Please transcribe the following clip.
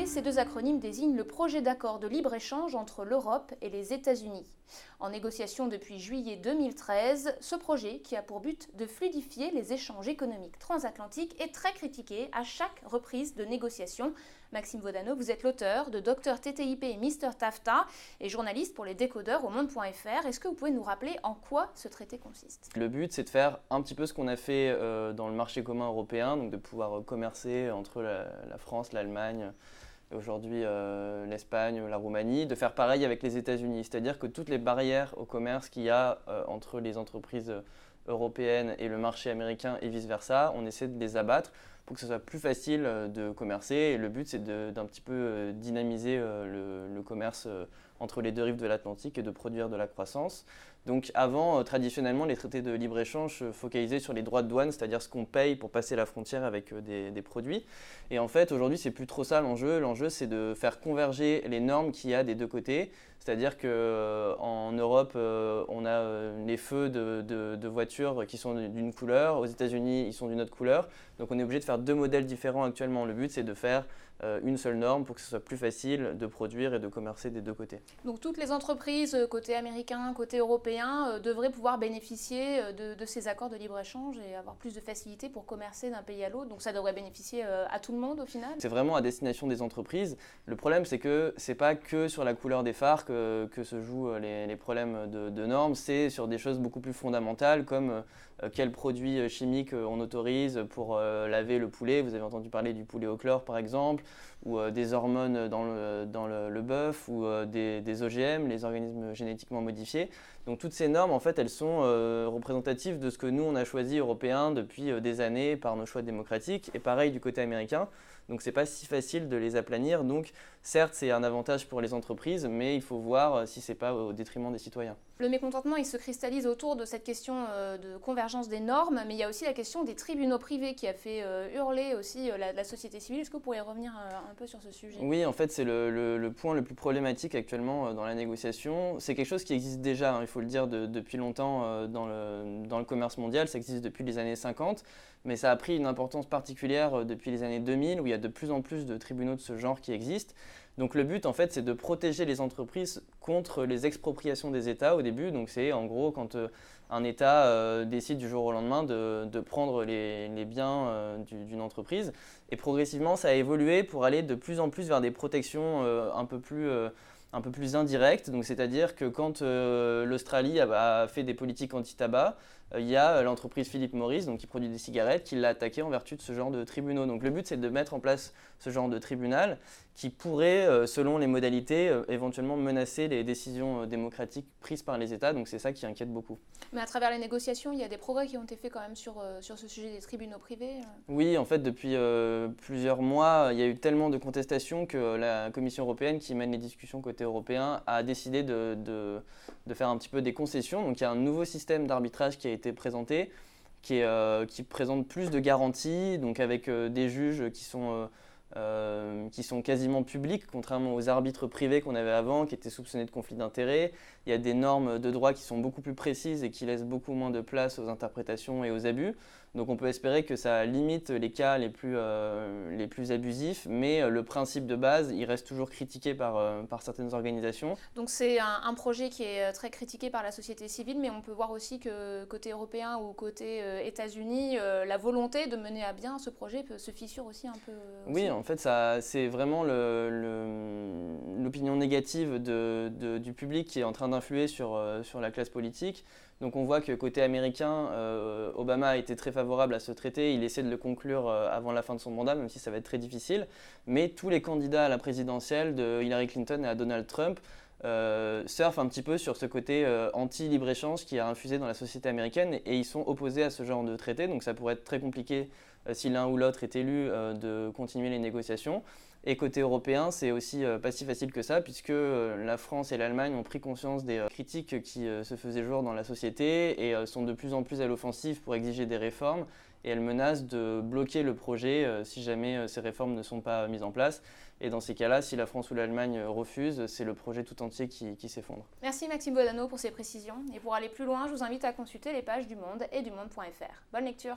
TTIP, ces deux acronymes désignent le projet d'accord de libre-échange entre l'Europe et les États-Unis. En négociation depuis juillet 2013, ce projet, qui a pour but de fluidifier les échanges économiques transatlantiques, est très critiqué à chaque reprise de négociation. Maxime Vaudano, vous êtes l'auteur de Dr TTIP et Mr TAFTA et journaliste pour les décodeurs au monde.fr. Est-ce que vous pouvez nous rappeler en quoi ce traité consiste ? Le but, c'est de faire un petit peu ce qu'on a fait dans le marché commun européen, donc de pouvoir commercer entre la France, l'Allemagne, et aujourd'hui l'Espagne, la Roumanie, de faire pareil avec les États-Unis. C'est-à-dire que toutes les barrières au commerce qu'il y a entre les entreprises européennes et le marché américain et vice-versa, on essaie de les abattre pour que ce soit plus facile de commercer. Et le but, c'est d'un petit peu dynamiser le commerce entre les deux rives de l'Atlantique et de produire de la croissance. Donc avant, traditionnellement, les traités de libre-échange se focalisaient sur les droits de douane, c'est-à-dire ce qu'on paye pour passer la frontière avec des produits. Et en fait, aujourd'hui, c'est plus trop ça l'enjeu. L'enjeu, c'est de faire converger les normes qu'il y a des deux côtés. C'est-à-dire qu'en Europe, on a les feux de voitures qui sont d'une couleur. Aux États-Unis, ils sont d'une autre couleur. Donc on est obligé de faire deux modèles différents actuellement. Le but, c'est de faire une seule norme pour que ce soit plus facile de produire et de commercer des deux côtés. Donc toutes les entreprises, côté américain, côté européen, devraient pouvoir bénéficier de ces accords de libre-échange et avoir plus de facilité pour commercer d'un pays à l'autre. Donc ça devrait bénéficier à tout le monde au final. C'est vraiment à destination des entreprises. Le problème, c'est que ce n'est pas que sur la couleur des phares que se jouent les problèmes de normes. C'est sur des choses beaucoup plus fondamentales comme quels produits chimiques on autorise pour laver le poulet. Vous avez entendu parler du poulet au chlore par exemple, ou des hormones dans le bœuf, ou des OGM, les organismes génétiquement modifiés. Donc toutes ces normes, en fait, elles sont représentatives de ce que nous, on a choisi européens depuis des années par nos choix démocratiques, et pareil du côté américain. Donc c'est pas si facile de les aplanir. Donc certes, c'est un avantage pour les entreprises, mais il faut voir si c'est pas au détriment des citoyens. Le mécontentement, il se cristallise autour de cette question de convergence des normes, mais il y a aussi la question des tribunaux privés qui a fait hurler aussi la société civile. Est-ce que vous pourriez revenir un peu sur ce sujet ? Oui, en fait, c'est le point le plus problématique actuellement dans la négociation. C'est quelque chose qui existe déjà, il faut le dire, depuis longtemps dans le commerce mondial. Ça existe depuis les années 50, mais ça a pris une importance particulière depuis les années 2000, où il y a de plus en plus de tribunaux de ce genre qui existent. Donc le but, en fait, c'est de protéger les entreprises contre les expropriations des États au début. Donc c'est en gros quand un État décide du jour au lendemain de prendre les biens d'une entreprise. Et progressivement, ça a évolué pour aller de plus en plus vers des protections un peu plus indirectes. Donc c'est-à-dire que quand l'Australie a fait des politiques anti-tabac, il y a l'entreprise Philip Morris, donc qui produit des cigarettes, qui l'a attaqué en vertu de ce genre de tribunaux. Donc le but, c'est de mettre en place ce genre de tribunal qui pourrait, selon les modalités, éventuellement menacer les décisions démocratiques prises par les États. Donc c'est ça qui inquiète beaucoup. Mais à travers les négociations, il y a des progrès qui ont été faits quand même sur ce sujet des tribunaux privés. Oui, en fait, depuis plusieurs mois, il y a eu tellement de contestations que la Commission européenne, qui mène les discussions côté européen, a décidé de faire un petit peu des concessions. Donc il y a un nouveau système d'arbitrage qui a été présenté, qui présente plus de garanties, donc avec des juges qui sont quasiment publics, contrairement aux arbitres privés qu'on avait avant, qui étaient soupçonnés de conflits d'intérêts. Il y a des normes de droit qui sont beaucoup plus précises et qui laissent beaucoup moins de place aux interprétations et aux abus. Donc on peut espérer que ça limite les cas les plus abusifs, mais le principe de base, il reste toujours critiqué par certaines organisations. Donc c'est un projet qui est très critiqué par la société civile, mais on peut voir aussi que côté européen ou côté États-Unis, la volonté de mener à bien ce projet se fissure aussi un peu. Oui, en fait, c'est vraiment l'opinion négative du public qui est en train d'influer sur la classe politique. Donc on voit que côté américain, Obama a été très favorable à ce traité. Il essaie de le conclure avant la fin de son mandat, même si ça va être très difficile. Mais tous les candidats à la présidentielle, de Hillary Clinton et à Donald Trump, surfent un petit peu sur ce côté anti-libre-échange qui a infusé dans la société américaine, et ils sont opposés à ce genre de traité. Donc ça pourrait être très compliqué si l'un ou l'autre est élu de continuer les négociations. Et côté européen, c'est aussi pas si facile que ça, puisque la France et l'Allemagne ont pris conscience des critiques qui se faisaient jour dans la société et sont de plus en plus à l'offensive pour exiger des réformes. Et elles menacent de bloquer le projet si jamais ces réformes ne sont pas mises en place. Et dans ces cas-là, si la France ou l'Allemagne refusent, c'est le projet tout entier qui s'effondre. Merci Maxime Vaudano pour ces précisions. Et pour aller plus loin, je vous invite à consulter les pages du Monde et du Monde.fr. Bonne lecture.